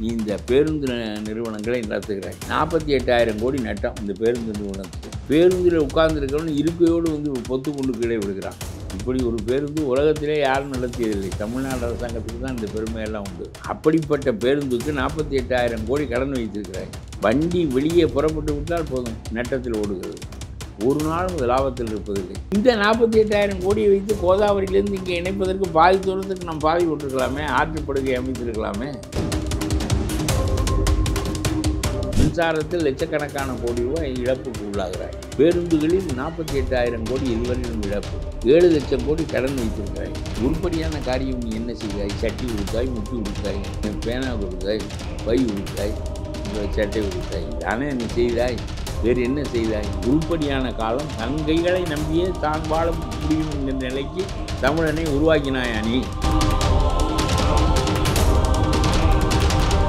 நீ இந்த பேருந்து நிறுவனங்களை நடத்துகிறாய். 48,000 கோடி நட்டம் இந்த பேருந்து நிறுவனத்துக்கு. பேருந்தில் உட்கார்ந்துருக்கிறவன் இருக்கையோடு பொத்து கொண்டு கீழே விடுகிறான். இப்படி ஒரு பேருந்து உலகத்திலே யாரும் நடத்தியதில்லை. தமிழ்நாடு அரசாங்கத்துக்கு தான் இந்த பெருமையெல்லாம் உண்டு. அப்படிப்பட்ட பேருந்துக்கு 48,000 கோடி கடன் வைத்திருக்கிறாய். வண்டி வெளியே புறப்பட்டு விட்டால் போதும், நட்டத்தில் ஓடுகிறது. ஒரு நாளும் லாபத்தில் இருப்பதில்லை. இந்த 48,000 கோடியை வைத்து கோதாவரியிலேருந்து இங்கே இணைப்பதற்கு பாதி தூரத்துக்கு நாம் பாதி விட்டுருக்கலாமே, ஆற்றுப்படுகை அமைத்திருக்கலாமே. மின்சாரத்தில் லட்சக்கணக்கான கோடி ரூபாய் இழப்புக்கு உள்ளாகிறாய். பேருந்துகளில் 48,000 கோடி இதுவரையிலும் இழப்பு. 7 லட்சம் கோடி கடன் வைத்திருக்கிறாய். உருப்படியான காரியம் நீ என்ன செய்தாய்? சட்டி உடுத்தாய், முட்டி உடுத்தாய், பேனா கொடுத்தாய், பை உடுத்தாய், சட்டை உடுத்தாய். தானே நீ செய்தாய். வேறு என்ன செய்தாய்? உருப்படியான காலம் தன் கைகளை நம்பியே தான் வாழ முடியும் என்ற நிலைக்கு தமிழனை உருவாக்கினாயா நீ?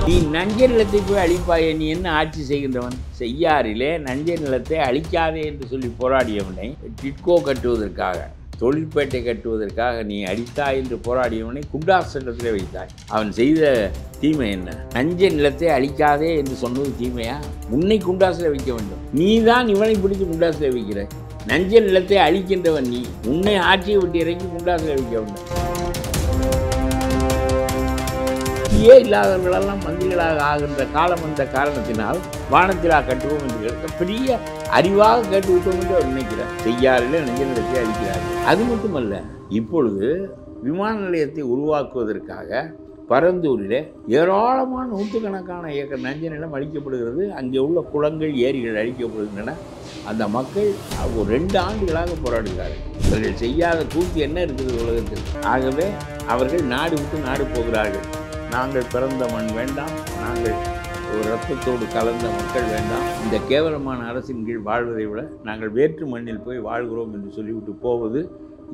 நீ நஞ்சை நிலத்தை போய் அழிப்பாயே. நீ என்ன ஆட்சி செய்கின்றவன்? செய்யாறிலே நஞ்சை நிலத்தை அழிக்காதே என்று சொல்லி போராடியவனை, டிட்கோ கட்டுவதற்காக, தொழிற்பேட்டை கட்டுவதற்காக நீ அடித்தாய் என்று போராடியவனை குண்டாஸ் சட்டத்திலே வைத்தாய். அவன் செய்த தீமை என்ன? நஞ்சை நிலத்தை அழிக்காதே என்று சொன்னது தீமையா? உன்னை குண்டாசில் வைக்க வேண்டும். நீ தான் இவனை பிடித்து குண்டாசில் வைக்கிறாய். நஞ்சை நிலத்தை அழிக்கின்றவன் நீ. உன்னை ஆட்சியை விட்டு இறக்கி குண்டாசில் வைக்க வேண்டும். இல்லாதவர்களெல்லாம் மந்திரிகளாக ஆகின்ற காலம் வந்த காரணத்தினால் வானத்திலா கட்டுவோம் என்று பெரிய அறிவாக கேட்டு விட்டோம் என்று அவர் நினைக்கிறார். செய்யாரில் நஞ்சை நிலத்தை அழிக்கிறார்கள். அது மட்டுமல்ல, இப்பொழுது விமான நிலையத்தை உருவாக்குவதற்காக பரந்தூரில் ஏராளமான நூற்றுக்கணக்கான ஏக்கர் நஞ்சை நிலம் அழிக்கப்படுகிறது. அங்கே உள்ள குளங்கள், ஏரிகள் அழிக்கப்படுகின்றன. அந்த மக்கள் 2 ஆண்டுகளாக போராடுகிறார்கள். அவர்கள் செய்யாத கூத்து என்ன இருக்குது உலகத்தில்? ஆகவே அவர்கள் நாடு விட்டு நாடு போகிறார்கள். நாங்கள் பிறந்த மண் வேண்டாம், நாங்கள் ஒரு இரத்தத்தோடு கலந்த மக்கள் வேண்டாம், இந்த கேவலமான அரசின் கீழ் வாழ்வதை விட நாங்கள் வேற்று மண்ணில் போய் வாழ்கிறோம் என்று சொல்லிவிட்டு போவது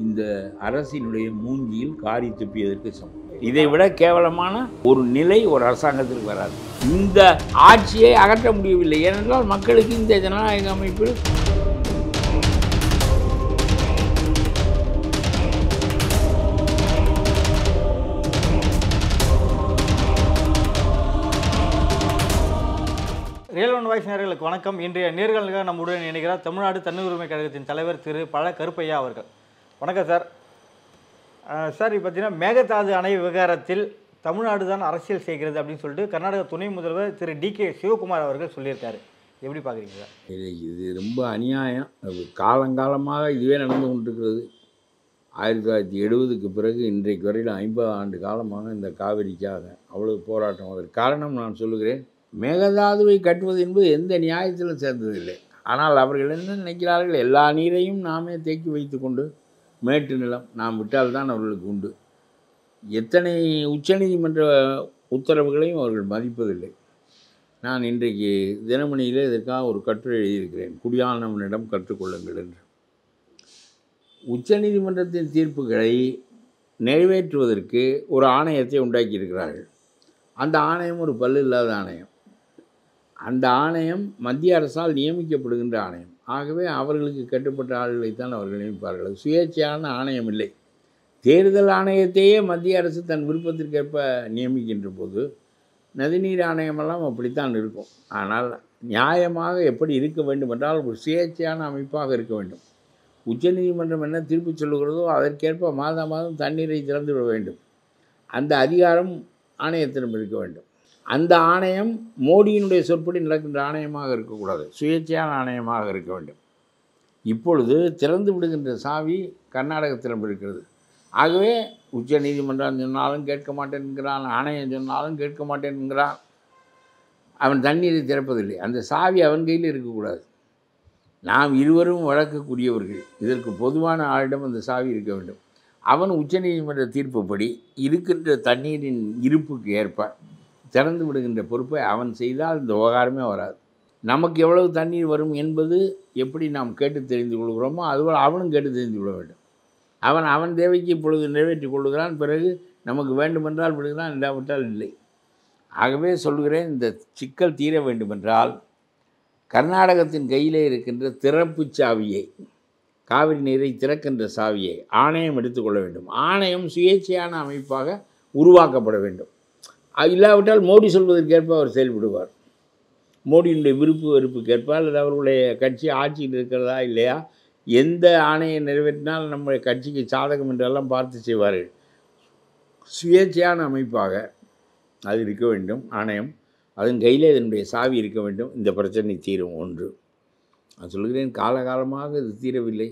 இந்த அரசினுடைய மூஞ்சியில் காரி துப்பியதற்கு சமம். இதை விட கேவலமான ஒரு நிலை ஒரு அரசாங்கத்திற்கு வராது. இந்த ஆட்சியை அகற்ற முடியவில்லை. ஏனென்றால் மக்களுக்கு இந்த ஜனநாயக அமைப்பில் ரியல் ஒன் வாய்ஸ் நேயர்களுக்கு வணக்கம். இன்றைய நேர்காணலுக்காக நம்முடன் இணைகிறார் தமிழ்நாடு தன்னுரிமை கழகத்தின் தலைவர் திரு பழ கருப்பையா அவர்கள். வணக்கம் சார். சார், இப்போ பார்த்தீங்கன்னா மேகதாது அணை விவகாரத்தில் தமிழ்நாடு தான் அரசியல் செய்கிறது அப்படின்னு சொல்லிட்டு கர்நாடக துணை முதல்வர் திரு DK சிவகுமார் அவர்கள் சொல்லியிருக்காரு. எப்படி பார்க்குறீங்க சார்? இது ரொம்ப அநியாயம். காலங்காலமாக இதுவே நடந்து கொண்டிருக்கிறது. 1970க்கு பிறகு இன்றைக்கு வரையில் 50 ஆண்டு காலமாக இந்த காவிரிக்காக அவ்வளவு போராட்டம். அதற்கு காரணம் நான் சொல்லுகிறேன், மேகதாதுவை கட்டுவது என்பது எந்த நியாயத்திலும் சேர்ந்ததில்லை. ஆனால் அவர்கள் என்ன நினைக்கிறார்கள்? எல்லா நீரையும் நாமே தேக்கி வைத்து கொண்டு மேட்டு நிலம் நாம் விட்டால்தான் அவர்களுக்கு உண்டு. எத்தனை உச்சநீதிமன்ற உத்தரவுகளையும் அவர்கள் மதிப்பதில்லை. நான் இன்றைக்கு தினமணியில் இதற்காக ஒரு கட்டுரை எழுதியிருக்கிறேன், குடியானவனிடம் கற்றுக்கொள்ளுங்கள் என்று. உச்சநீதிமன்றத்தின் தீர்ப்புகளை நிறைவேற்றுவதற்கு ஒரு ஆணையத்தை உண்டாக்கியிருக்கிறார்கள். அந்த ஆணையம் ஒரு பல்லு இல்லாத ஆணையம். அந்த ஆணையம் மத்திய அரசால் நியமிக்கப்படுகின்ற ஆணையம். ஆகவே அவர்களுக்கு கட்டுப்பட்ட ஆளுகளைத்தான் அவர்கள் நியமிப்பார்கள். சுயேட்சையான ஆணையம் இல்லை. தேர்தல் ஆணையத்தையே மத்திய அரசு தன் விருப்பத்திற்கேற்ப நியமிக்கின்ற போது நதிநீர் ஆணையமெல்லாம் அப்படித்தான் இருக்கும். ஆனால் நியாயமாக எப்படி இருக்க வேண்டும் என்றால் ஒரு சுயேட்சையான அமைப்பாக இருக்க வேண்டும். உச்சநீதிமன்றம் என்ன தீர்ப்பு சொல்லுகிறதோ அதற்கேற்ப மாதம் தண்ணீரை திறந்து விட வேண்டும். அந்த அதிகாரம் ஆணையத்திடம் இருக்க வேண்டும். அந்த ஆணையம் மோடியினுடைய சொற்படி நடக்கின்ற ஆணையமாக இருக்கக்கூடாது, சுயேட்சையான ஆணையமாக இருக்க வேண்டும். இப்பொழுது திறந்து விடுகின்ற சாவி கர்நாடகத்திடம் இருக்கிறது. ஆகவே உச்ச நீதிமன்றம் சொன்னாலும் கேட்க மாட்டேன் என்கிறான், ஆணையம் சொன்னாலும் கேட்க மாட்டேன் என்கிறான். அவன் தண்ணீரை திறப்பதில்லை. அந்த சாவி அவன் கையில் இருக்கக்கூடாது. நாம் இருவரும் வழக்கக்கூடியவர்கள். இதற்கு பொதுவான ஆளிடம் அந்த சாவி இருக்க வேண்டும். அவன் உச்சநீதிமன்ற தீர்ப்புப்படி இருக்கின்ற தண்ணீரின் இருப்புக்கு ஏற்ப திறந்து விடுகின்ற பொறுப்பை அவன் செய்தால் இந்த விவகாரமே வராது. நமக்கு எவ்வளவு தண்ணீர் வரும் என்பது எப்படி நாம் கேட்டு தெரிந்து கொள்கிறோமோ அதுபோல் அவனும் கேட்டு தெரிந்து கொள்ள வேண்டும். அவன் தேவைக்கு இப்பொழுது நிறைவேற்றி கொள்ளுகிறான். பிறகு நமக்கு வேண்டுமென்றால் விடுகிறான், இல்லாவிட்டால் இல்லை. ஆகவே சொல்கிறேன், இந்த சிக்கல் தீர வேண்டுமென்றால் கர்நாடகத்தின் கையிலே இருக்கின்ற திறப்பு சாவியை, காவிரி நீரை திறக்கின்ற சாவியை ஆணையம் எடுத்துக்கொள்ள வேண்டும். ஆணையம் சுயேட்சையான அமைப்பாக உருவாக்கப்பட வேண்டும். இல்லாவிட்டால் மோடி சொல்வதற்கேற்ப அவர் செயல்படுவார். மோடியினுடைய விருப்பு வெறுப்புக்கேற்ப அல்லது அவர்களுடைய கட்சி ஆட்சியில் இருக்கிறதா இல்லையா, எந்த ஆணையை நிறைவேற்றினால் நம்ம கட்சிக்கு சாதகம் என்றெல்லாம் பார்த்து செய்வார்கள். சுயேட்சையான அமைப்பாக அது இருக்க வேண்டும் ஆணையம். அதன் கையில் இதனுடைய சாவி இருக்க வேண்டும். இந்த பிரச்சனை தீரும். ஒன்று நான் சொல்கிறேன், காலகாலமாக இது தீரவில்லை.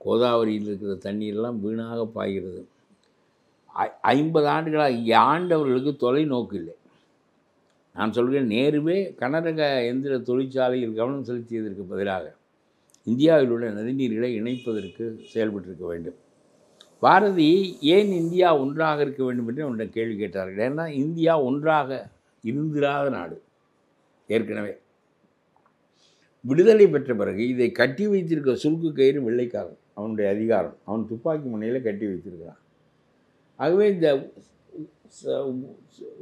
கோதாவரியில் இருக்கிற தண்ணீரெல்லாம் வீணாக பாய்கிறது. 50 ஆண்டுகளாக இங்கே ஆண்டவர்களுக்கு தொலைநோக்கு இல்லை. நான் சொல்கிறேன், நேருவே கனரக எந்திர தொழிற்சாலையில் கவனம் செலுத்தியதற்கு பதிலாக இந்தியாவில் உள்ள நதிநீர்களை இணைப்பதற்கு செயல்பட்டிருக்க வேண்டும். பாரதி ஏன் இந்தியா ஒன்றாக இருக்க வேண்டும் என்று அவனிடம் கேள்வி கேட்டார்கள். ஏன்னா இந்தியா ஒன்றாக இருந்திராத நாடு. ஏற்கனவே விடுதலை பெற்ற பிறகு இதை கட்டி வைத்திருக்க சுருக்கு கயிறு வெள்ளைக்காரன், அவனுடைய அதிகாரம். அவன் துப்பாக்கி முனையில் கட்டி வைத்திருக்கிறான். ஆகவே இந்த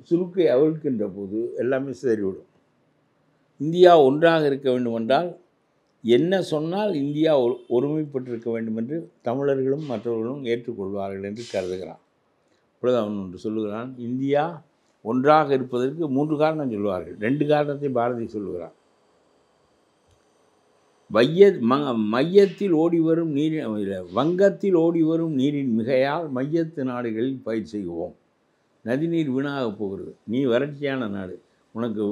சுருக்கை அவிழ்க்கின்ற போது எல்லாமே சிதறிவிடும். இந்தியா ஒன்றாக இருக்க வேண்டுமென்றால் என்ன சொன்னால் இந்தியா ஒருமைப்பட்டிருக்க வேண்டும் என்று தமிழர்களும் மற்றவர்களும் ஏற்றுக்கொள்வார்கள் என்று கருதுகிறான். அப்பொழுது அவன் ஒன்று சொல்லுகிறான், இந்தியா ஒன்றாக இருப்பதற்கு 3 காரணம் சொல்லுவார்கள். 2 காரணத்தை பாரதி சொல்லுகிறான். மையத்தில் ஓடி வரும் நீரின் வங்கத்தில் ஓடி வரும் நீரின் மிகையால் மையத்து நாடுகளில் பயிர் செய்வோம். நதிநீர் வீணாக போகிறது. நீ வறட்சியான நாடு, உனக்கு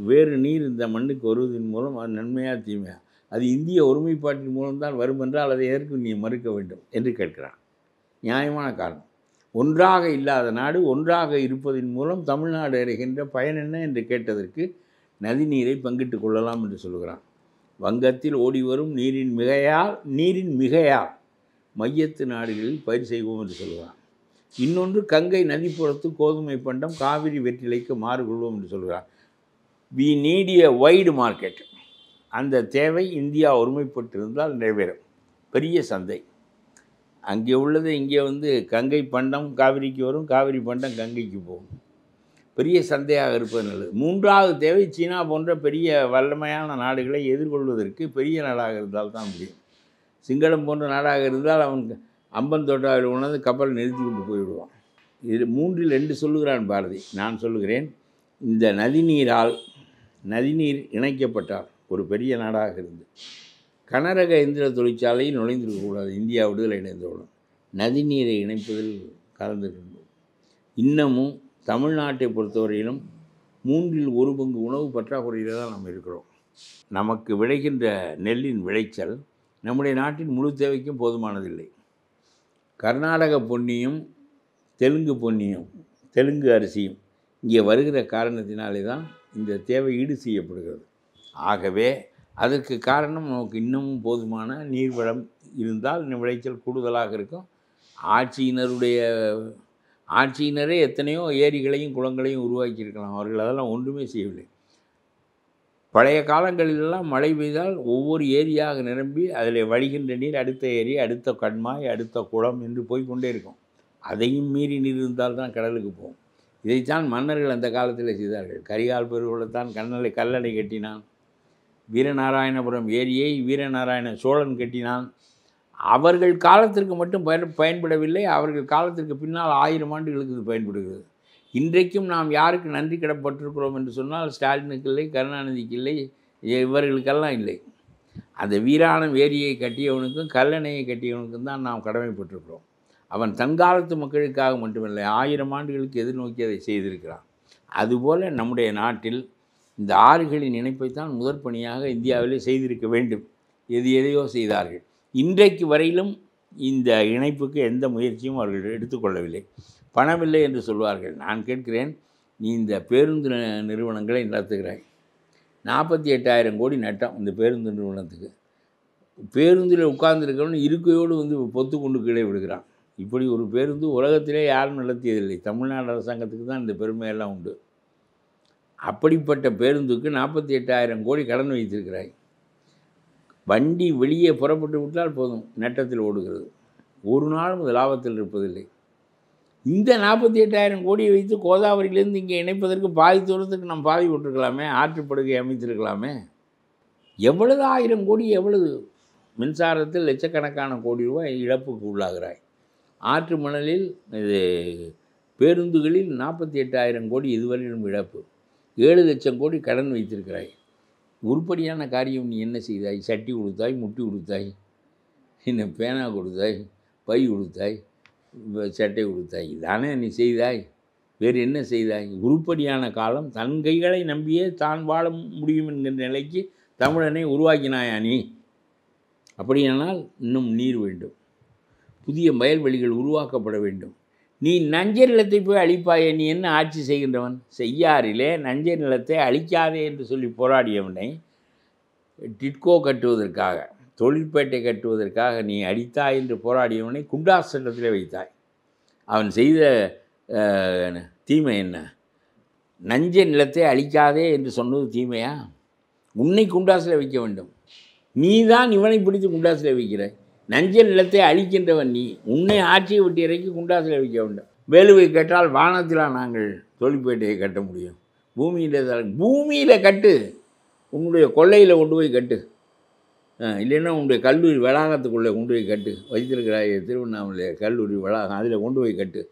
வேறு நீர் இந்த மண்ணுக்கு வருவதன் மூலம் அது நன்மையா தீமையா, அது இந்திய ஒருமைப்பாட்டின் மூலம்தான் வரும் என்றால் அதை எதற்கு நீ மறுக்க வேண்டும் என்று கேட்கிறான். நியாயமான காரணம். ஒன்றாக இல்லாத நாடு ஒன்றாக இருப்பதன் மூலம் தமிழ்நாடு அடைகின்ற பயன் என்ன என்று கேட்டதற்கு நதிநீரை பங்கிட்டு கொள்ளலாம் என்று சொல்கிறான். வங்கத்தில் ஓடி வரும் நீரின் மிகையால் மையத்து நாடுகளில் பயிர் செய்வோம் என்று சொல்கிறான். இன்னொன்று, கங்கை நதிப்புறத்து கோதுமை பண்டம் காவிரி வெற்றிலைக்கு மாறுகொள்வோம் என்று சொல்கிறான். We need a wide market. அந்த தேவை இந்தியா ஒருமைப்பட்டிருந்தால் நிறைவேறும். பெரிய சந்தை அங்கே உள்ளது. இங்கே கங்கை பண்டம் காவிரிக்கு வரும், காவிரி பண்டம் கங்கைக்கு போகும். பெரிய சந்தையாக இருப்பது நல்லது. 3வது தேவை, சீனா போன்ற பெரிய வல்லமையான நாடுகளை எதிர்கொள்வதற்கு பெரிய நாடாக இருந்தால் தான் முடியும். சிங்களம் போன்ற நாடாக இருந்தால் அவன் அம்பந்தோட்டாவில் உணர்ந்து கப்பல் நிறுத்தி கொண்டு போய்விடுவான். இது 3இல் 2 சொல்லுகிறான் பாரதி. நான் சொல்லுகிறேன், இந்த நதிநீர் இணைக்கப்பட்டால் ஒரு பெரிய நாடாக இருந்து கனரக எந்திர தொழிற்சாலையில் நுழைந்திருக்கக்கூடாது. இந்தியா விடுதலை இணைந்தவுடன் நதிநீரை இணைப்பதில் கலந்துருக்கின்றோம். இன்னமும் தமிழ்நாட்டை பொறுத்தவரையிலும் 3இல் 1 பங்கு உணவு பற்றாக்குறையில் தான் நாம் இருக்கிறோம். நமக்கு விளைகின்ற நெல்லின் விளைச்சல் நம்முடைய நாட்டின் முழு தேவைக்கும் போதுமானதில்லை. கர்நாடக பொன்னியும் தெலுங்கு அரிசியும் இங்கே வருகிற காரணத்தினாலே தான் இந்த தேவை ஈடு செய்யப்படுகிறது. ஆகவே அதற்கு காரணம் நமக்கு இன்னமும் போதுமான நீர்வளம் இருந்தால் விளைச்சல் கூடுதலாக இருக்கும். ஆட்சியினரே எத்தனையோ ஏரிகளையும் குளங்களையும் உருவாக்கியிருக்கலாம். அவர்கள் அதெல்லாம் ஒன்றுமே செய்யவில்லை. பழைய காலங்களிலெல்லாம் மழை பெய்தால் ஒவ்வொரு ஏரியாக நிரம்பி அதில் வழிகின்ற நீர் அடுத்த ஏரி, அடுத்த கண்மாய், அடுத்த குளம் என்று போய்கொண்டே இருக்கும். அதையும் மீறி நீர் இருந்தால் தான் கடலுக்கு போகும். இதைத்தான் மன்னர்கள் அந்த காலத்தில் செய்தார்கள். கரிகால் பெருவளத்தான் கல்லணை கட்டினான். வீரநாராயணபுரம் ஏரியை வீரநாராயண சோழன் கட்டினான். அவர்கள் காலத்திற்கு மட்டும் பயன்படவில்லை. அவர்கள் காலத்திற்கு பின்னால் 1000 ஆண்டுகளுக்கு இது பயன்படுகிறது. இன்றைக்கும் நாம் யாருக்கு நன்றி கடப்பட்டிருக்கிறோம் என்று சொன்னால் ஸ்டாலினுக்கு இல்லை, கருணாநிதிக்கு இல்லை, இவர்களுக்கெல்லாம் இல்லை. அந்த வீராணம் ஏரியை கட்டியவனுக்கும் கல்லணையை கட்டியவனுக்கும் தான் நாம் கடமைப்பட்டிருக்கிறோம். அவன் தன்காலத்து மக்களுக்காக மட்டுமில்லை, 1000 ஆண்டுகளுக்கு எதிர்நோக்கி அதை செய்திருக்கிறான். அதுபோல் நம்முடைய நாட்டில் இந்த ஆறுகளின் இணைப்பைத்தான் முதற்பணியாக இந்தியாவிலே செய்திருக்க வேண்டும். எதையோ செய்தார்கள். இன்றைக்கு வரையிலும் இந்த இணைப்புக்கு எந்த முயற்சியும் அவர்கள் எடுத்துக்கொள்ளவில்லை. பணமில்லை என்று சொல்வார்கள். நான் கேட்கிறேன், நீ இந்த பேருந்து நிறுவனங்களை நடத்துகிறாய், 48,000 கோடி நட்டம் இந்த பேருந்து நிறுவனத்துக்கு. பேருந்தில் உட்கார்ந்துருக்கவன் இருக்கையோடு பொத்து கொண்டு கீழே விடுகிறான். இப்படி ஒரு பேருந்து உலகத்திலே யாரும் நடத்தியதில்லை. தமிழ்நாடு அரசாங்கத்துக்கு தான் இந்த பெருமையெல்லாம் உண்டு. அப்படிப்பட்ட பேருந்துக்கு 48,000 கோடி கடன் வைத்திருக்கிறாய். வண்டி வெளியே புறப்பட்டு விட்டால் போதும், நட்டத்தில் ஓடுகிறது. ஒரு நாளும் அது லாபத்தில் இருப்பதில்லை. இந்த 48,000 கோடியை வைத்து கோதாவரியிலேருந்து இங்கே இணைப்பதற்கு பாதி தூரத்துக்கு நாம் பாதி விட்டுருக்கலாமே, ஆற்றுப்படுகை அமைத்திருக்கலாமே. எவ்வளவு 1000 கோடி, எவ்வளவு மின்சாரத்தில் லட்சக்கணக்கான கோடி ரூபாய் இழப்புக்கு உள்ளாகிறாய். ஆற்று மணலில் இது பேருந்துகளில் 48,000 கோடி இதுவரையிலும் இழப்பு, 7 லட்சம் கோடி கடன் வைத்திருக்கிறாய். உருப்படியான காரியம் நீ என்ன செய்தாய்? சட்டி கொடுத்தாய், முட்டி கொடுத்தாய், என்ன பேனா கொடுத்தாய், பை கொடுத்தாய், சட்டை கொடுத்தாய், இதானே நீ செய்தாய். வேறு என்ன செய்தாய்? உருப்படியான காலம் தன் கைகளை நம்பியே தான் வாழ முடியும் என்கிற நிலைக்கு தமிழனை உருவாக்கினாயா நீ? அப்படியானால் இன்னும் நீர் வேண்டும், புதிய வயல்வெளிகள் உருவாக்கப்பட வேண்டும். நீ நஞ்சை நிலத்தை போய் அழிப்பாயே, நீ என்ன ஆட்சி செய்கின்றவன்? செய்யாறிலே நஞ்சை நிலத்தை அழிக்காதே என்று சொல்லி போராடியவனை டிட்கோ கட்டுவதற்காக, தொழிற்பேட்டை கட்டுவதற்காக நீ அடித்தாய் என்று போராடியவனை குண்டாஸ் சட்டத்திலே வைத்தாய். அவன் செய்த தீமை என்ன? நஞ்சை நிலத்தை அழிக்காதே என்று சொன்னது தீமையா? உன்னை குண்டாசில் வைக்க வேண்டும். நீ தான் இவனை பிடித்து குண்டாசில் வைக்கிறாய். நஞ்சை நிலத்தை அழிக்கின்றவன் நீ. உன்னை ஆட்சியை விட்டு இறக்கி குண்டாசில் வைக்க வேண்டும். வேலுவை கேட்டால் வானத்தில் நாங்கள் தொழிற்பேட்டையை கட்ட முடியும். பூமியில் கட்டு, உன்னுடைய கொள்ளையில் கொண்டு போய் கட்டு, இல்லைன்னா உன்னுடைய கல்லூரி வளாகத்துக்குள்ளே கொண்டு போய் கட்டு. வைத்திருக்கிறாய் திருவண்ணாமலை கல்லூரி வளாகம், அதில் கொண்டு போய் கட்டு.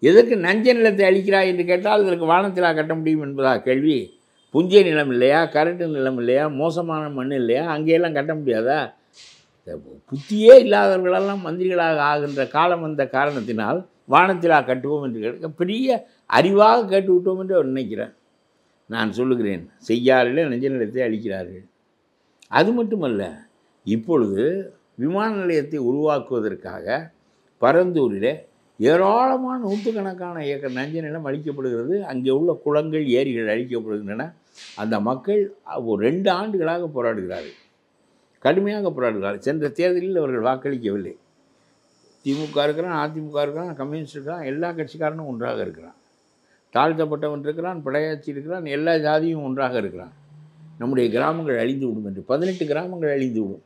எதற்கு நஞ்சை நிலத்தை அழிக்கிறாய் என்று கேட்டால் இதற்கு வானத்திலா கட்ட முடியும் என்பதா கேள்வி? புஞ்சை நிலம் இல்லையா? கரட்டு நிலம் இல்லையா? மோசமான மண் இல்லையா? அங்கேயெல்லாம் கட்ட முடியாதா? புத்தியே இல்லாதவர்களெல்லாம் மந்திரிகளாக ஆகின்ற காலம் வந்த காரணத்தினால் வானத்திலா கட்டுவோம் என்று கேட்க பெரிய அறிவாக கேட்டுவிட்டோம் என்று அவர் நினைக்கிறார். நான் சொல்லுகிறேன், செய்யாறிலே நஞ்சை நிலத்தை அழிக்கிறார்கள். அது மட்டுமல்ல, இப்பொழுது விமான நிலையத்தை உருவாக்குவதற்காக பரந்தூரில் ஏராளமான நூற்றுக்கணக்கான ஏக்கர் நஞ்சை நிலம் அழிக்கப்படுகிறது. அங்கே உள்ள குளங்கள், ஏரிகள் அழிக்கப்படுகின்றன. அந்த மக்கள் ஒரு 2 ஆண்டுகளாக போராடுகிறார்கள், கடுமையாக போராடுகிறார்கள். சென்ற தேர்தலில் அவர்கள் வாக்களிக்கவில்லை. திமுக இருக்கிறான், அதிமுக இருக்கிறான், கம்யூனிஸ்ட் இருக்கிறான், எல்லா கட்சிக்காரனும் ஒன்றாக இருக்கிறான். தாழ்த்தப்பட்டவன் இருக்கிறான், படையாட்சி இருக்கிறான், எல்லா ஜாதியும் ஒன்றாக இருக்கிறான். நம்முடைய கிராமங்கள் அழிந்து விடும் என்று 18 கிராமங்கள் அழிந்து விடும்.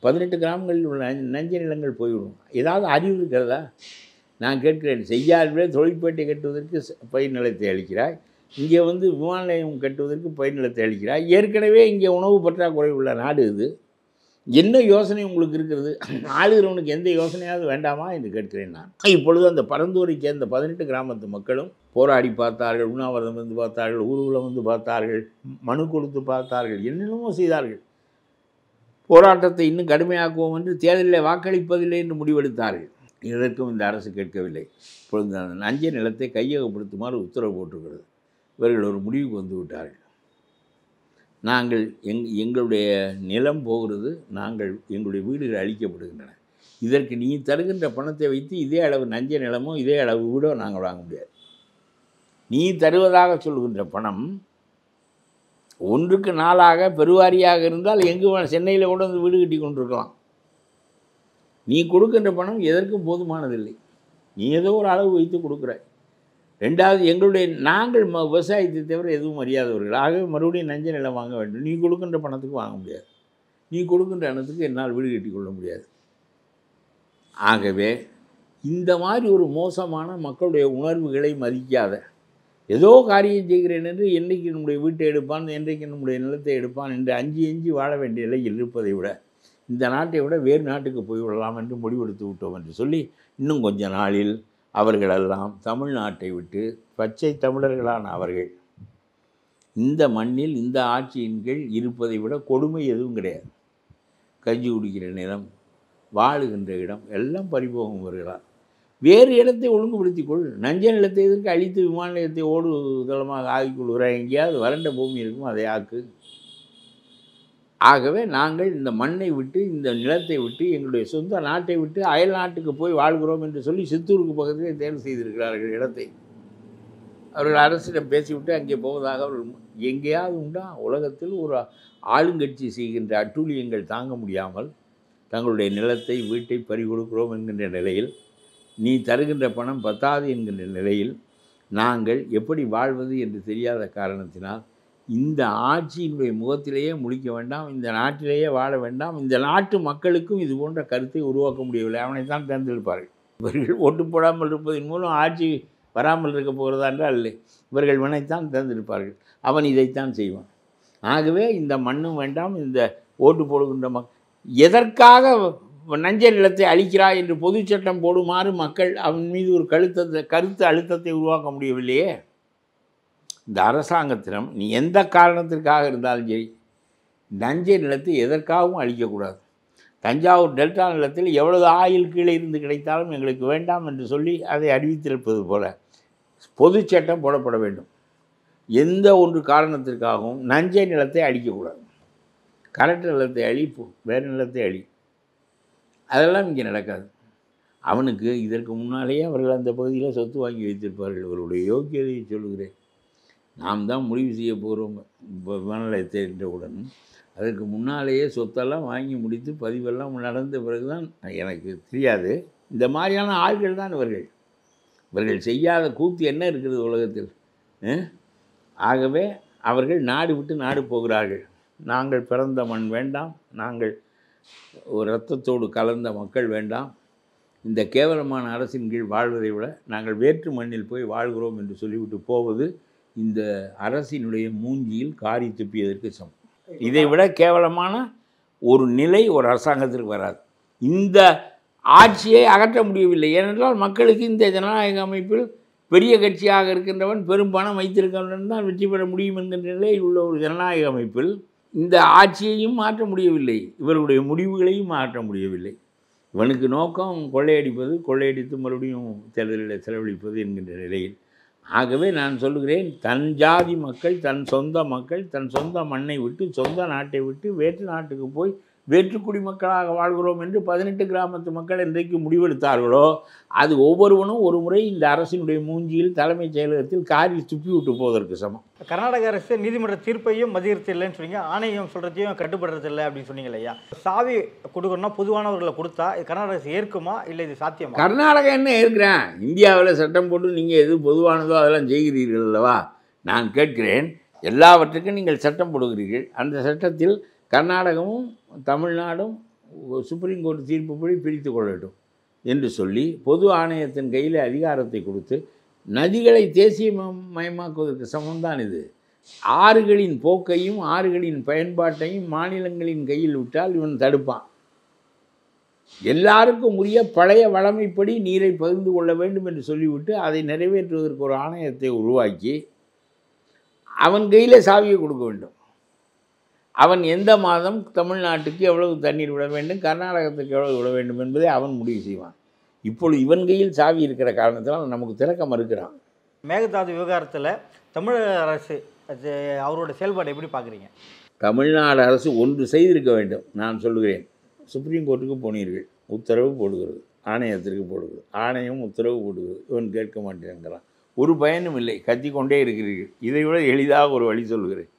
18 கிராமங்களில் உள்ள நஞ்சை நிலங்கள் போய்விடும். ஏதாவது அறிவு இருக்கிறதா? நான் கேட்கிறேன், செய்யாறிலே தொழிற்பேட்டை கட்டுவதற்கு பயிர் நிலத்தை அளிக்கிறாய், இங்கே விமான நிலையம் கட்டுவதற்கு பயிர் நிலத்தை அளிக்கிறாய். ஏற்கனவே இங்கே உணவு பற்றாக்குறை உள்ள நாடு இது. என்ன யோசனை உங்களுக்கு இருக்கிறது? ஆளுகிறவனுக்கு எந்த யோசனையாவது வேண்டாமா என்று கேட்கிறேன் நான். இப்பொழுது அந்த பரந்தூரை சேர்ந்த 18 கிராமத்து மக்களும் போராடி பார்த்தார்கள், உண்ணாவிரதம் வந்து பார்த்தார்கள், ஊர்வலம் வந்து பார்த்தார்கள், மனு கொடுத்து பார்த்தார்கள், என்னென்னமோ செய்தார்கள். போராட்டத்தை இன்னும் கடுமையாக்குவோம் என்று தேர்தலில் வாக்களிப்பதில்லை என்று முடிவெடுத்தார்கள். இதற்கும் இந்த அரசு கேட்கவில்லை. இப்பொழுது அந்த நஞ்சை நிலத்தை கையகப்படுத்துமாறு உத்தரவு போட்டிருக்கிறது. இவர்கள் ஒரு முடிவுக்கு வந்து விட்டார்கள். நாங்கள் எங்களுடைய நிலம் போகிறது, எங்களுடைய வீடுகள் அழிக்கப்படுகின்றன. இதற்கு நீ தருகின்ற பணத்தை வைத்து இதே அளவு நஞ்சை நிலமோ இதே அளவு வீடோ நாங்கள் வாங்க முடியாது. நீ தருவதாக சொல்கின்ற பணம் 1க்கு 4 பெருவாரியாக இருந்தால் சென்னையில் கொண்டு வந்து வீடு கட்டி கொண்டிருக்கலாம். நீ கொடுக்கின்ற பணம் எதற்கும் போதுமானதில்லை. நீ ஏதோ ஒரு அளவு வைத்து கொடுக்குறாய். 2வது, நாங்கள் விவசாயத்தை தவிர எதுவும் அறியாதவர்கள். ஆகவே மறுபடியும் நஞ்சை நிலம் வாங்க வேண்டும். நீ கொடுக்கின்ற பணத்துக்கு வாங்க முடியாது. நீ கொடுக்கின்ற பணத்துக்கு என்னால் வீடு கட்டி கொள்ள முடியாது. ஆகவே இந்த மாதிரி ஒரு மோசமான மக்களுடைய உணர்வுகளை மதிக்காத, ஏதோ காரியம் செய்கிறேன் என்று என்றைக்கு நம்முடைய வீட்டை எடுப்பான், என்றைக்கு நம்முடைய நிலத்தை எடுப்பான் என்று அஞ்சி வாழ வேண்டிய நிலையில் இருப்பதை விட இந்த நாட்டை விட வேறு நாட்டுக்கு போய்விடலாம் என்று முடிவெடுத்து விட்டோம் என்று சொல்லி இன்னும் கொஞ்ச நாளில் அவர்களெல்லாம் தமிழ்நாட்டை விட்டு பச்சை தமிழர்களான அவர்கள் இந்த மண்ணில் இந்த ஆட்சியின் கீழ் இருப்பதை விட கொடுமை எதுவும் கிடையாது. கஞ்சி குடிக்கிற நிலம், வாழுகின்ற இடம் எல்லாம் பறிபோகும் வருகிறார். வேறு இடத்தை ஒழுங்குபடுத்திக்கொள். நஞ்சை நிலத்தை எதற்கு அழித்து விமான நிலையத்தை ஓடுதளமாக ஆகிக்கொள்கிறாய்? எங்கேயாவது வறண்ட பூமி இருக்கும், அதை ஆக்கு. ஆகவே நாங்கள் இந்த மண்ணை விட்டு, இந்த நிலத்தை விட்டு, எங்களுடைய சொந்த நாட்டை விட்டு அயல் நாட்டுக்கு போய் வாழ்கிறோம் என்று சொல்லி சித்தூருக்கு பக்கத்திலே தேர்வு செய்திருக்கிறார்கள் இடத்தை. அவர்கள் அரசிடம் பேசிவிட்டு அங்கே போவதாக அவர்கள் எங்கேயாவது உண்டா? உலகத்தில் ஒரு ஆளுங்கட்சி செய்கின்ற அட்டூழியங்கள் தாங்க முடியாமல் தங்களுடைய நிலத்தை, வீட்டை பறிகொடுக்கிறோம் என்கின்ற நிலையில், நீ தருகின்ற பணம் பத்தாது என்கின்ற நிலையில் நாங்கள் எப்படி வாழ்வது என்று தெரியாத காரணத்தினால் இந்த ஆட்சியினுடைய முகத்திலேயே முழிக்க வேண்டாம், இந்த நாட்டிலேயே வாழ வேண்டாம், இந்த நாட்டு மக்களுக்கும் இது போன்ற கருத்தை உருவாக்க முடியவில்லை. அவனைத்தான் தேர்ந்தெடுப்பார்கள். இவர்கள் ஓட்டு போடாமல் இருப்பதன் மூலம் ஆட்சி வராமல் இருக்க போகிறதா என்றால் இல்லை, இவர்கள் இவனைத்தான் தேர்ந்தெடுப்பார்கள். அவன் இதைத்தான் செய்வான். ஆகவே இந்த மண்ணும் வேண்டாம், இந்த ஓட்டு போடுகின்ற எதற்காக நஞ்சை நிலத்தை அழிக்கிறாய் என்று பொதுச் சட்டம் போடுமாறு மக்கள் அவன் மீது ஒரு கருத்து அழுத்தத்தை உருவாக்க முடியவில்லையே. இந்த அரசாங்கத்திடம் நீ எந்த காரணத்திற்காக இருந்தாலும் சரி நஞ்சை நிலத்தை எதற்காகவும் அழிக்கக்கூடாது. தஞ்சாவூர் டெல்டா நிலத்தில் எவ்வளவு ஆயில் கீழே இருந்து கிடைத்தாலும் எங்களுக்கு வேண்டாம் என்று சொல்லி அதை அறிவித்திருப்பது போல பொதுச் சட்டம் போடப்பட வேண்டும். எந்த ஒன்று காரணத்திற்காகவும் நஞ்சை நிலத்தை அழிக்கக்கூடாது. கலெக்டர் நிலத்தை அழிப்போம், வேறு நிலத்தை அழி, அதெல்லாம் இங்கே நடக்காது. அவனுக்கு இதற்கு முன்னாலேயே அவர்கள் அந்த பகுதியில் சொத்து வாங்கி வைத்திருப்பார்கள். அவருடைய யோக்கியதையை சொல்லுகிறேன். நாம் தான் முடிவு செய்ய போகிறோம் விமான நிலையத்தை என்றவுடன் அதற்கு முன்னாலேயே சொத்தெல்லாம் வாங்கி முடித்து பதிவெல்லாம் நடந்த பிறகு தான் எனக்கு தெரியாது. இந்த மாதிரியான ஆள்கள் தான் இவர்கள். இவர்கள் செய்யாத கூத்து என்ன இருக்கிறது உலகத்தில்? ஆகவே அவர்கள் நாடு விட்டு நாடு போகிறார்கள். நாங்கள் பிறந்த மண் வேண்டாம், நாங்கள் ஒரு இரத்தத்தோடு கலந்த மக்கள் வேண்டாம், இந்த கேவலமான அரசின் கீழ் வாழ்வதை விட நாங்கள் வேற்று மண்ணில் போய் வாழ்கிறோம் என்று சொல்லிவிட்டு போவது இந்த அரசினுடைய மூஞ்சியில் காரி துப்பியதற்கு சமம். இதை விட கேவலமான ஒரு நிலை ஒரு அரசாங்கத்திற்கு வராது. இந்த ஆட்சியை அகற்ற முடியவில்லை. ஏனென்றால் மக்களுக்கு இந்த ஜனநாயக அமைப்பில் பெரிய கட்சியாக இருக்கின்றவன் பெரும் பணம் வைத்திருக்கின்றவன் தான் வெற்றி பெற முடியும் என்கின்ற நிலையில் உள்ள ஒரு ஜனநாயக அமைப்பில் இந்த ஆட்சியையும் மாற்ற முடியவில்லை, இவர்களுடைய முடிவுகளையும் மாற்ற முடியவில்லை. இவனுக்கு நோக்கம் கொள்ளையடிப்பது, கொள்ளையடித்து மறுபடியும் தேர்தலில் செலவழிப்பது என்கின்ற நிலையில். ஆகவே நான் சொல்லுகிறேன், தன் ஜாதி மக்கள், தன் சொந்த மண்ணை விட்டு, சொந்த நாட்டை விட்டு வேற்று நாட்டுக்கு போய் வேற்று குடிமக்களாக வாழ்கிறோம் என்று 18 கிராமத்து மக்கள் என்றைக்கு முடிவெடுத்தார்களோ அது ஒவ்வொருவனும் ஒரு முறை இந்த அரசினுடைய மூஞ்சியில் தலைமைச் செயலகத்தில் காரில் துப்பி விட்டு போவதற்கு சமம். கர்நாடக அரசு நீதிமன்ற தீர்ப்பையும் மதிக்கிறது இல்லைன்னு சொன்னீங்க, ஆணையம் சொல்கிறதையும் கட்டுப்படுறது இல்லை அப்படின்னு சொன்னீங்க இல்லையா? சாவி கொடுக்கணும்னா பொதுவானவர்களை கொடுத்தா கர்நாடக அரசு ஏற்குமா, இல்லை இது சாத்தியமா? கர்நாடகா என்ன ஏற்கிறேன்? இந்தியாவில் சட்டம் போட்டு நீங்கள் எது பொதுவானதோ அதெல்லாம் செய்கிறீர்கள் அல்லவா? நான் கேட்கிறேன், எல்லாவற்றுக்கும் நீங்கள் சட்டம் போடுகிறீர்கள். அந்த சட்டத்தில் கர்நாடகமும் தமிழ்நாடும் சுப்ரீம் கோர்ட் தீர்ப்புப்படி பிரித்து கொள்ளட்டும் என்று சொல்லி பொது ஆணையத்தின் கையில் அதிகாரத்தை கொடுத்து நதிகளை தேசியமயமாக்குவதற்கு சமம்தான் இது. ஆறுகளின் போக்கையும் ஆறுகளின் பயன்பாட்டையும் மாநிலங்களின் கையில் விட்டால் இவன் தடுப்பான். எல்லாருக்கும் உரிய பழைய வளமைப்படி நீரை பகிர்ந்து கொள்ள வேண்டும் என்று சொல்லிவிட்டு அதை நிறைவேற்றுவதற்கு ஒரு ஆணையத்தை உருவாக்கி அவன் கையில் சாவியை கொடுக்க வேண்டும். அவன் எந்த மாதம் தமிழ்நாட்டுக்கு எவ்வளவு தண்ணீர் விட வேண்டும், கர்நாடகத்துக்கு எவ்வளவு விட வேண்டும் என்பதை அவன் முடிவு செய்வான். இப்பொழுது இவன் கையில் சாவி இருக்கிற காரணத்தினால் நமக்கு திறக்க மறுக்கிறான். மேகதாது விவகாரத்தில் தமிழக அரசு அவரோட செயல்பாடு எப்படி பார்க்குறீங்க? தமிழ்நாடு அரசு ஒன்று செய்திருக்க வேண்டும். நான் சொல்லுகிறேன், சுப்ரீம் கோர்ட்டுக்கு போனீர்கள், உத்தரவு போடுகிறது, ஆணையத்திற்கு போடுகிறது, ஆணையம் உத்தரவு போடுகிறது, இவன் கேட்க மாட்டேங்கிறான். ஒரு பயனும் இல்லை, கத்திக்கொண்டே இருக்கிறீர்கள். இதை விட எளிதாக ஒரு வழி சொல்லுகிறேன்.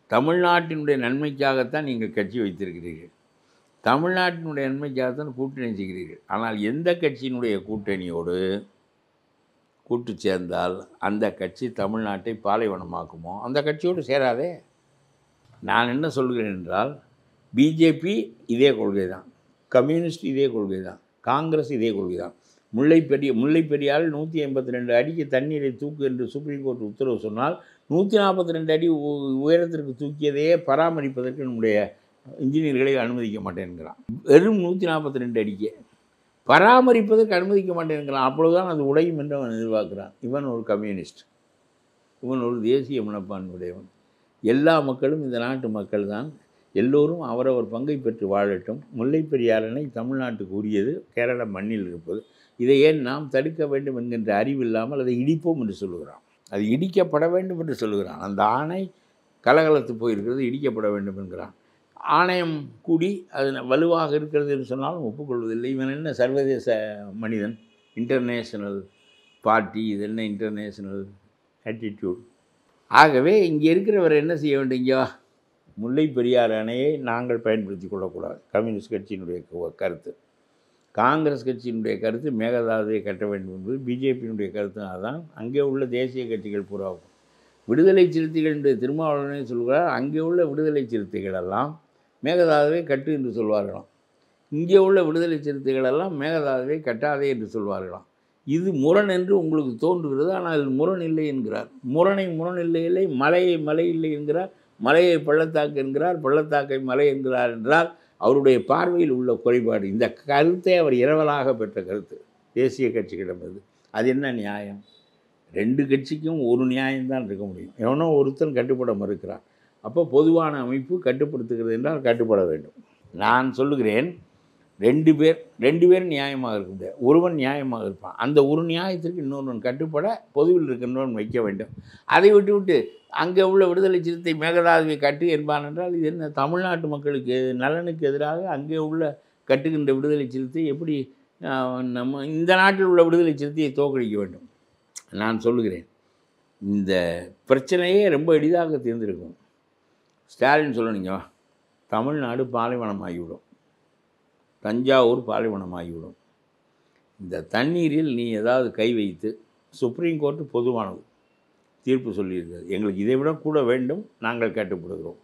தமிழ்நாட்டினுடைய நன்மைக்காகத்தான் நீங்கள் கட்சி வைத்திருக்கிறீர்கள், தமிழ்நாட்டினுடைய நன்மைக்காகத்தான் கூட்டணி செய்கிறீர்கள். ஆனால் எந்த கட்சியினுடைய கூட்டணியோடு கூட்டு சேர்ந்தால் அந்த கட்சி தமிழ்நாட்டை பாலைவனமாக்குமோ அந்த கட்சியோடு சேராதே. நான் என்ன சொல்கிறேன் என்றால், பிஜேபி இதே கொள்கை தான், கம்யூனிஸ்ட் இதே கொள்கை தான், காங்கிரஸ் இதே கொள்கை தான். முல்லை பெரியால் 182 அடிக்கு தண்ணீரை தூக்கு என்று சுப்ரீம் கோர்ட் உத்தரவு சொன்னால் 142 அடி உயரத்திற்கு தூக்கியதையே பராமரிப்பதற்கு நம்முடைய இன்ஜினியர்களை அனுமதிக்க மாட்டேங்கிறான். வெறும் 142 அடிக்கே பராமரிப்பதற்கு அனுமதிக்க மாட்டேங்கிறான். அப்பொழுதுதான் அது உடையும் என்று அவன் எதிர்பார்க்கிறான். இவன் ஒரு கம்யூனிஸ்ட், இவன் ஒரு தேசிய மனப்பான்மையுடையவன். எல்லா மக்களும் இந்த நாட்டு மக்கள் தான், எல்லோரும் அவரவர் பங்கை பெற்று வாழட்டும். முல்லை பெரியார் அணை தமிழ்நாட்டுக்கு உரியது, கேரள மண்ணில் இருப்பது. இதை ஏன் நாம் தடுக்க வேண்டும் என்கின்ற அறிவு இல்லாமல் அதை இடிப்போம் என்று சொல்லுகிறான். அது இடிக்கப்பட வேண்டும் என்று சொல்லுகிறான். அந்த ஆணை கலகலத்து போயிருக்கிறது, இடிக்கப்பட வேண்டும் என்கிறான். ஆணையம் கூடி அது வலுவாக இருக்கிறது என்று சொன்னாலும் ஒப்புக்கொள்வதில்லை. இவன் என்ன சர்வதேச மனிதன், இன்டர்நேஷ்னல் பார்ட்டி, இது என்ன இன்டர்நேஷ்னல் ஆட்டிடியூட். ஆகவே இங்கே இருக்கிறவர் என்ன செய்ய வேண்டும்? இங்கே முல்லை பெரியார் அணையை நாங்கள் பயன்படுத்தி கொள்ளக்கூடாது, கம்யூனிஸ்ட் கட்சியினுடைய கருத்து. காங்கிரஸ் கட்சியினுடைய கருத்து மேகதாதுவை கட்ட வேண்டும் என்பது, பிஜேபியினுடைய கருத்து அதுதான். அங்கே உள்ள தேசிய கட்சிகள் பூராவும் விடுதலை சிறுத்தைகள் என்று திருமாவளவனே சொல்கிறார். அங்கே உள்ள விடுதலை சிறுத்தைகள் எல்லாம் மேகதாதுவை கட்டு என்று சொல்வார்களாம். இங்கே உள்ள விடுதலை சிறுத்தைகள் எல்லாம் மேகதாதுவை கட்டாதே என்று சொல்வார்களாம். இது முரண் என்று உங்களுக்கு தோன்றுகிறது, ஆனால் இது முரண் இல்லை என்கிறார். முரண் இல்லை, மலையை மலை இல்லை என்கிறார், மலையை பள்ளத்தாக்கு என்கிறார், பள்ளத்தாக்கை மலை என்கிறார். என்றால் அவருடைய பார்வையில் உள்ள குறைபாடு. இந்த கருத்தை அவர் இரவலாக பெற்ற கருத்து தேசிய கட்சிகளிடமிருந்து. அது என்ன நியாயம்? 2 கட்சிக்கும் ஒரு நியாயம்தான் இருக்க முடியும். எவனோ ஒருத்தன் கட்டுப்பட மறுக்கிறான். அப்போ பொதுவான அமைப்பு கட்டுப்படுத்துகிறது என்றால் கட்டுப்பட வேண்டும். நான் சொல்லுகிறேன், 2 பேர் நியாயமாக இருக்க முடியாது. ஒருவன் நியாயமாக இருப்பான். அந்த ஒரு நியாயத்திற்கு இன்னொருவன் கட்டுப்பட பொதுவில் இருக்கின்றவன் வைக்க வேண்டும். அதை விட்டு அங்கே உள்ள விடுதலை சிறுத்தை மேகதாதுவை கட்டு என்பான் என்றால் இது என்ன? தமிழ்நாட்டு மக்களுக்கு நலனுக்கு எதிராக அங்கே உள்ள கட்டுகின்ற விடுதலை சிறுத்தை எப்படி நம்ம இந்த நாட்டில் உள்ள விடுதலை சிறுத்தையை தோற்கடிக்க வேண்டும்? நான் சொல்லுகிறேன், இந்த பிரச்சனையே ரொம்ப எளிதாக தீர்ந்திருக்கும். ஸ்டாலின் சொல்லணுங்க, தமிழ்நாடு பாலைவனமாகிவிடும், தஞ்சாவூர் பாலைவனமாகிவிடும். இந்த தண்ணீரில் நீ ஏதாவது கை வைத்து, சுப்ரீம் கோர்ட்டு பொதுவானது தீர்ப்பு சொல்லியிருக்கிறது, எங்களுக்கு இதை விட கூட வேண்டும், நாங்கள் கட்டுப்படுகிறோம்,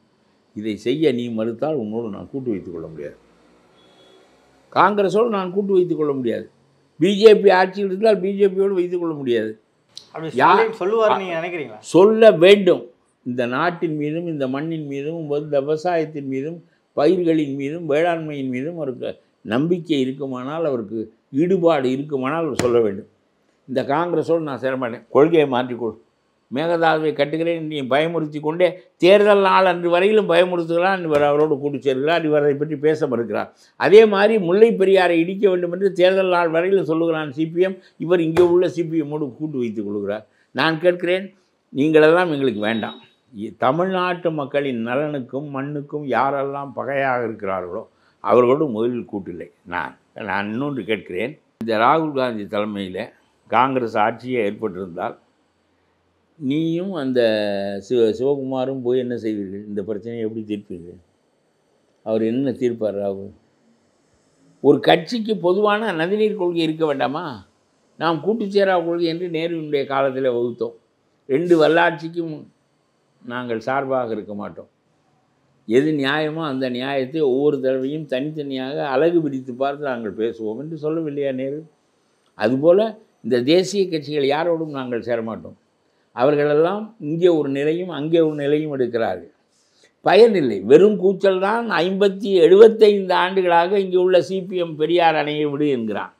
இதை செய்ய நீ மறுத்தால் உன்னோடு நான் கூட்டு வைத்துக் கொள்ள முடியாது. காங்கிரஸோடு நான் கூட்டு வைத்துக் கொள்ள முடியாது. பிஜேபி ஆட்சியில் இருந்தால் பிஜேபியோடு வைத்துக் கொள்ள முடியாது. சொல்லுவார் நீங்கள் நினைக்கிறீங்களா? சொல்ல வேண்டும். இந்த நாட்டின் மீதும் இந்த மண்ணின் மீதும் விவசாயத்தின் மீதும் பயிர்களின் மீதும் வேளாண்மையின் மீதும் அவருக்கு நம்பிக்கை இருக்குமானால், அவருக்கு ஈடுபாடு இருக்குமானால் அவர் சொல்ல வேண்டும். இந்த காங்கிரஸோடு நான் சேரமாட்டேன், கொள்கையை மாற்றிக்கொள், மேகதாதுவை கட்டுகிறேன் நீ பயமுறுத்தி கொண்டே தேர்தல் நாள் அன்று வரையிலும் பயமுறுத்துகிறான். இவர் அவரோடு கூட்டு சேர்கிறார், இவர் அதை பற்றி பேச மறுக்கிறார். அதே மாதிரி முல்லை பெரியாரை இடிக்க வேண்டும் என்று தேர்தல் நாள் வரையிலும் சொல்லுகிறான் சிபிஎம். இவர் இங்கே உள்ள சிபிஎம்மோடு கூட்டு வைத்துக் கொள்கிறார். நான் கேட்கிறேன், நீங்களெல்லாம் எங்களுக்கு வேண்டாம். தமிழ்நாட்டு மக்களின் நலனுக்கும் மண்ணுக்கும் யாரெல்லாம் பகையாக இருக்கிறார்களோ அவர்களோடு முதலில் கூட்டில்லை. நான் இன்னொன்று கேட்கிறேன், இந்த ராகுல் காந்தி தலைமையில் காங்கிரஸ் ஆட்சியே ஏற்பட்டிருந்தால் நீயும் அந்த சிவகுமாரும் போய் என்ன செய்வீர்கள்? இந்த பிரச்சனையை எப்படி தீர்ப்பீர்கள்? அவர் என்ன தீர்ப்பார் ராகுல்? ஒரு கட்சிக்கு பொதுவான நதிநீர் கொள்கை இருக்க வேண்டாமா? நாம் கூட்டுச்சேரா கொள்கை என்று நேருவினுடைய காலத்தில் வகுத்தோம். 2 வல்லாட்சிக்கும் நாங்கள் சார்பாக இருக்க மாட்டோம். எது நியாயமோ அந்த நியாயத்தை ஒவ்வொரு தடவையும் தனித்தனியாக அழகு பிடித்து பார்த்து நாங்கள் பேசுவோம் என்று சொல்லவில்லையா நேரு? அதுபோல் இந்த தேசிய கட்சிகள் யாரோடும் நாங்கள் சேரமாட்டோம். அவர்களெல்லாம் இங்கே ஒரு நிலையும் அங்கே ஒரு நிலையும் எடுக்கிறார்கள். பயனில்லை, வெறும் கூச்சல் தான். 75 ஆண்டுகளாக இங்கே உள்ள சிபிஎம் பெரியார் அணையை விடு என்கிறான்,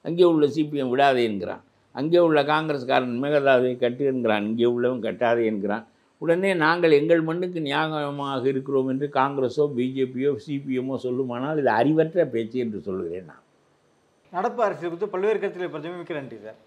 அங்கே உள்ள சிபிஎம் விடாதே என்கிறான், அங்கே உள்ள காங்கிரஸ்காரன் மேகதாதுவை கட்டு என்கிறான், இங்கே உள்ளவன் கட்டாதே என்கிறான். உடனே நாங்கள் எங்கள் மண்ணுக்கு நியாயமாக இருக்கிறோம் என்று காங்கிரஸோ பிஜேபியோ சிபிஎம்மோ சொல்லுமானால் இது அறிவற்ற பேச்சு என்று சொல்லுகிறேன். நான் நடப்பு அரசியல் குறித்து பல்வேறு கருத்துக்களை பற்றி மிக்க நன்றி சார்.